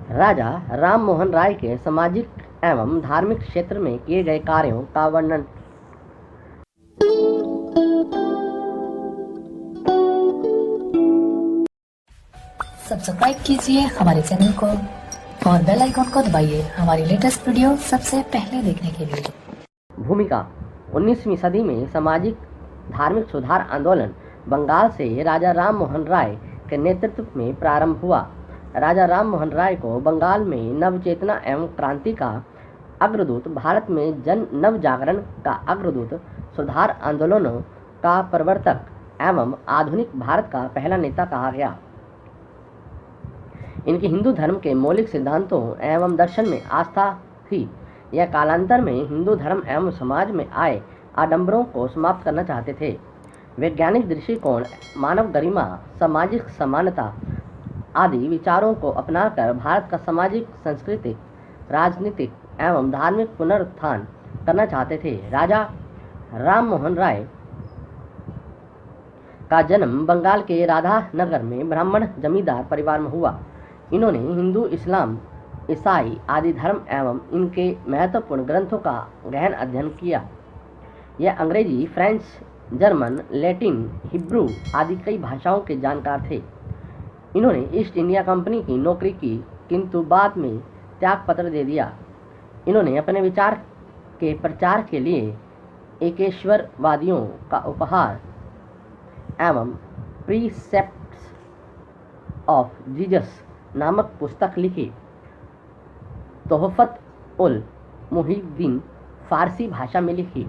राजा राम मोहन राय के सामाजिक एवं धार्मिक क्षेत्र में किए गए कार्यों का वर्णन। सब्सक्राइब कीजिए हमारे चैनल को और बेल आइकन को दबाइए हमारी लेटेस्ट वीडियो सबसे पहले देखने के लिए। भूमिका 19वीं सदी में सामाजिक धार्मिक सुधार आंदोलन बंगाल से राजा राम मोहन राय के नेतृत्व में प्रारंभ हुआ। राजा राम मोहन राय को बंगाल में नवचेतना एवं क्रांति का अग्रदूत, भारत में जन नव जागरण का अग्रदूत, सुधार आंदोलनों का प्रवर्तक एवं आधुनिक भारत का पहला नेता कहा गया। इनकी हिंदू धर्म के मौलिक सिद्धांतों एवं दर्शन में आस्था थी। यह कालांतर में हिंदू धर्म एवं समाज में आए आडंबरों को समाप्त करना चाहते थे। वैज्ञानिक दृष्टिकोण, मानव गरिमा, सामाजिक समानता आदि विचारों को अपनाकर भारत का सामाजिक, सांस्कृतिक, राजनीतिक एवं धार्मिक पुनरुत्थान करना चाहते थे। राजा राम मोहन राय का जन्म बंगाल के राधा नगर में ब्राह्मण जमींदार परिवार में हुआ। इन्होंने हिंदू, इस्लाम, ईसाई आदि धर्म एवं इनके महत्वपूर्ण ग्रंथों का गहन अध्ययन किया। यह अंग्रेजी, फ्रेंच, जर्मन, लैटिन, हिब्रू आदि कई भाषाओं के जानकार थे। इन्होंने ईस्ट इंडिया कंपनी की नौकरी की, किंतु बाद में त्यागपत्र दे दिया। इन्होंने अपने विचार के प्रचार के लिए एकेश्वरवादियों का उपहार एवं प्रीसेप्ट्स ऑफ जीसस नामक पुस्तक लिखी। तोहफत उल मुहिद्दीन फारसी भाषा में लिखी।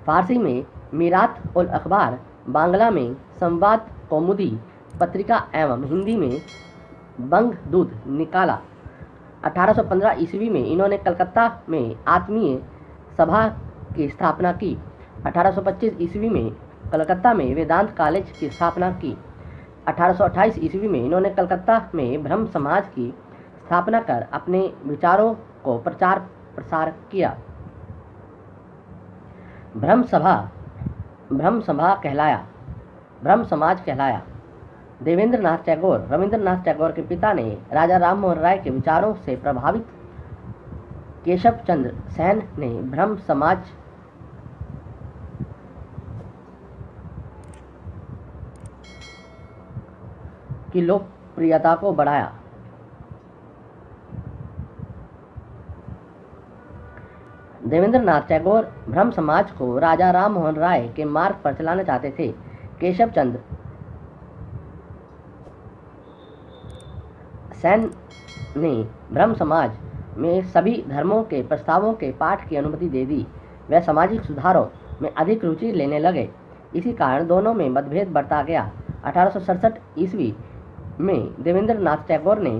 फारसी में मीरात उल अखबार, बांग्ला में संवाद कौमुदी पत्रिका एवं हिंदी में बंगदूत निकाला। 1815 ईस्वी में इन्होंने कलकत्ता में आत्मीय सभा की स्थापना की। 1825 ईस्वी में कलकत्ता में वेदांत कॉलेज की स्थापना की। 1828 ईस्वी में इन्होंने कलकत्ता में ब्रह्म समाज की स्थापना कर अपने विचारों को प्रचार प्रसार किया। ब्रह्म समाज कहलाया। रविंद्रनाथ टैगोर के पिता ने राजा राम मोहन राय के विचारों से प्रभावित केशव चंद्र सेन ने ब्रह्म समाज की लोकप्रियता को बढ़ाया। देवेंद्रनाथ टैगोर ब्रह्म समाज को राजा राम मोहन राय के मार्ग पर चलाना चाहते थे। केशव चंद्र सेन ने ब्रह्म समाज में सभी धर्मों के प्रस्तावों के पाठ की अनुमति दे दी। वह सामाजिक सुधारों में अधिक रुचि लेने लगे। इसी कारण दोनों में मतभेद बढ़ता गया। 1867 ईस्वी में देवेंद्रनाथ टैगोर ने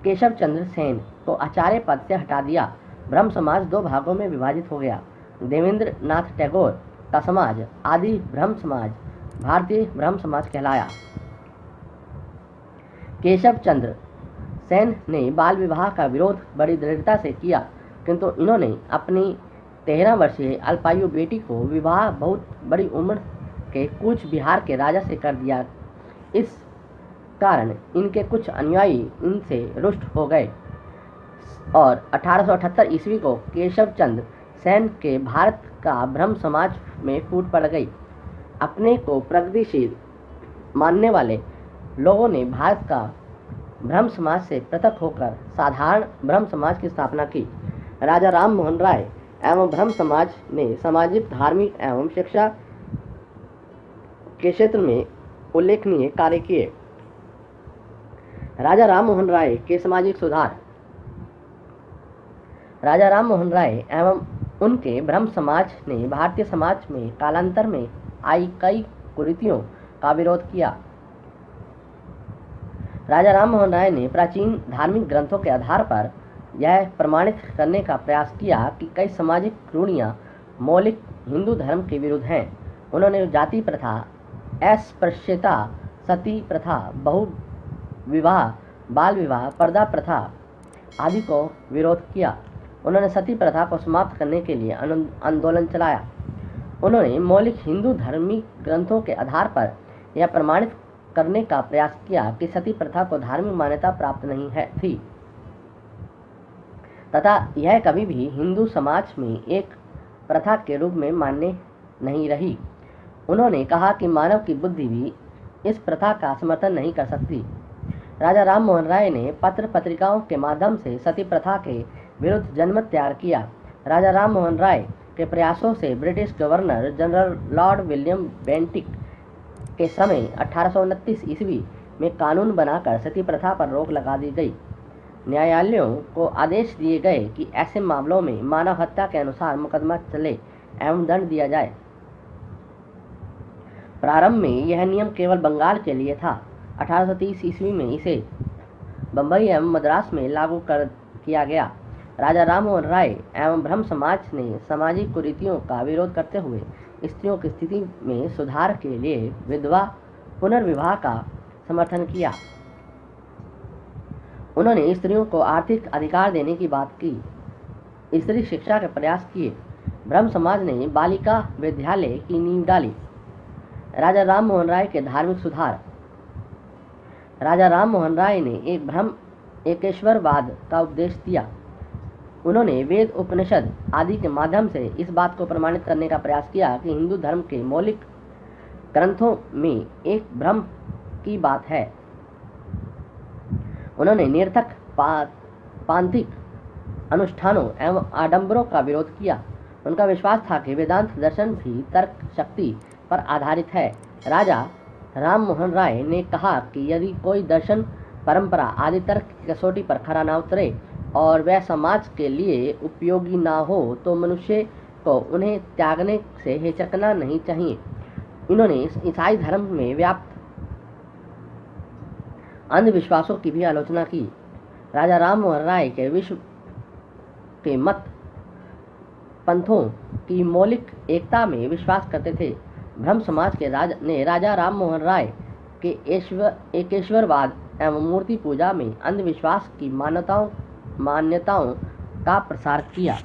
केशव चंद्र सेन को आचार्य पद से हटा दिया। ब्रह्म समाज दो भागों में विभाजित हो गया। देवेंद्रनाथ टैगोर का समाज आदि ब्रह्म समाज, भारतीय ब्रह्म समाज कहलाया। केशव चंद्र सेन ने बाल विवाह का विरोध बड़ी दृढ़ता से किया, किंतु इन्होंने अपनी 13 वर्षीय अल्पायु बेटी को विवाह बहुत बड़ी उम्र के कूच बिहार के राजा से कर दिया। इस कारण इनके कुछ अनुयायी इनसे रुष्ट हो गए और 1878 ईस्वी को केशव चंद्र सेन के भारत का ब्रह्म समाज में फूट पड़ गई। अपने को प्रगतिशील मानने वाले लोगों ने भारत का ब्रह्म समाज से पृथक होकर साधारण ब्रह्म समाज की स्थापना की। राजा राम मोहन राय एवं ब्रह्म समाज ने सामाजिक, धार्मिक एवं शिक्षा के क्षेत्र में उल्लेखनीय कार्य किए। राजा राम मोहन राय के सामाजिक सुधार। राजा राम मोहन राय एवं उनके ब्रह्म समाज ने भारतीय समाज में कालांतर में आई कई कुरीतियों का विरोध किया। राजा राम मोहन राय ने प्राचीन धार्मिक ग्रंथों के आधार पर यह प्रमाणित करने का प्रयास किया कि कई सामाजिक रूढ़ियाँ मौलिक हिंदू धर्म के विरुद्ध हैं। उन्होंने जाति प्रथा, अस्पृश्यता, सती प्रथा, बहु विवाह, बाल विवाह, पर्दा प्रथा आदि को विरोध किया। उन्होंने सती प्रथा को समाप्त करने के लिए आंदोलन चलाया। उन्होंने मौलिक हिंदू धार्मिक ग्रंथों के आधार पर यह प्रमाणित करने का प्रयास किया कि सती प्रथा को धार्मिक मान्यता प्राप्त नहीं थी तथा यह कभी भी हिंदू समाज में एक प्रथा के रूप में मान्य नहीं रही। उन्होंने कहा कि मानव की बुद्धि भी इस प्रथा का समर्थन नहीं कर सकती। राजा राम मोहन राय ने पत्र पत्रिकाओं के माध्यम से सती प्रथा के विरुद्ध जनमत तैयार किया। राजा राम मोहन राय के प्रयासों से British governor general Lord William Bentinck के समय 1829 ईस्वी में कानून बनाकर सती प्रथा पर रोक लगा दी गई। न्यायालयों को आदेश दिए गए कि ऐसे मामलों में मानव हत्या के अनुसार मुकदमा चले एवं दंड दिया जाए। प्रारंभ में यह नियम केवल बंगाल के लिए था। 1830 ईस्वी में इसे बम्बई एवं मद्रास में लागू किया गया। राजा राम मोहन राय एवं ब्रह्म समाज ने सामाजिक कुरीतियों का विरोध करते हुए स्त्रियों की स्थिति में सुधार के लिए विधवा पुनर्विवाह का समर्थन किया। उन्होंने स्त्रियों को आर्थिक अधिकार देने की बात की, स्त्री शिक्षा के प्रयास किए। ब्रह्म समाज ने बालिका विद्यालय की नींव डाली। राजा राम मोहन राय के धार्मिक सुधार। राजा राम मोहन राय ने एक ब्रह्म एकेश्वरवाद का उपदेश दिया। उन्होंने वेद उपनिषद आदि के माध्यम से इस बात को प्रमाणित करने का प्रयास किया कि हिंदू धर्म के मौलिक ग्रंथों में एक ब्रह्म की बात है। उन्होंने निरर्थक पांतिक अनुष्ठानों एवं आडंबरों का विरोध किया। उनका विश्वास था कि वेदांत दर्शन भी तर्क शक्ति पर आधारित है। राजा राम मोहन राय ने कहा कि यदि कोई दर्शन परंपरा आदि तर्क की कसौटी पर खरा न उतरे और वह समाज के लिए उपयोगी ना हो तो मनुष्य को उन्हें त्यागने से हिचकना नहीं चाहिए। इन्होंने ईसाई धर्म में व्याप्त अंधविश्वासों की भी आलोचना की। राजा राम मोहन राय के विश्व के मत पंथों की मौलिक एकता में विश्वास करते थे। ब्रह्म समाज के राजा राम मोहन राय के एकेश्वरवाद एवं मूर्ति पूजा में अंधविश्वास की मान्यताओं का प्रसार किया।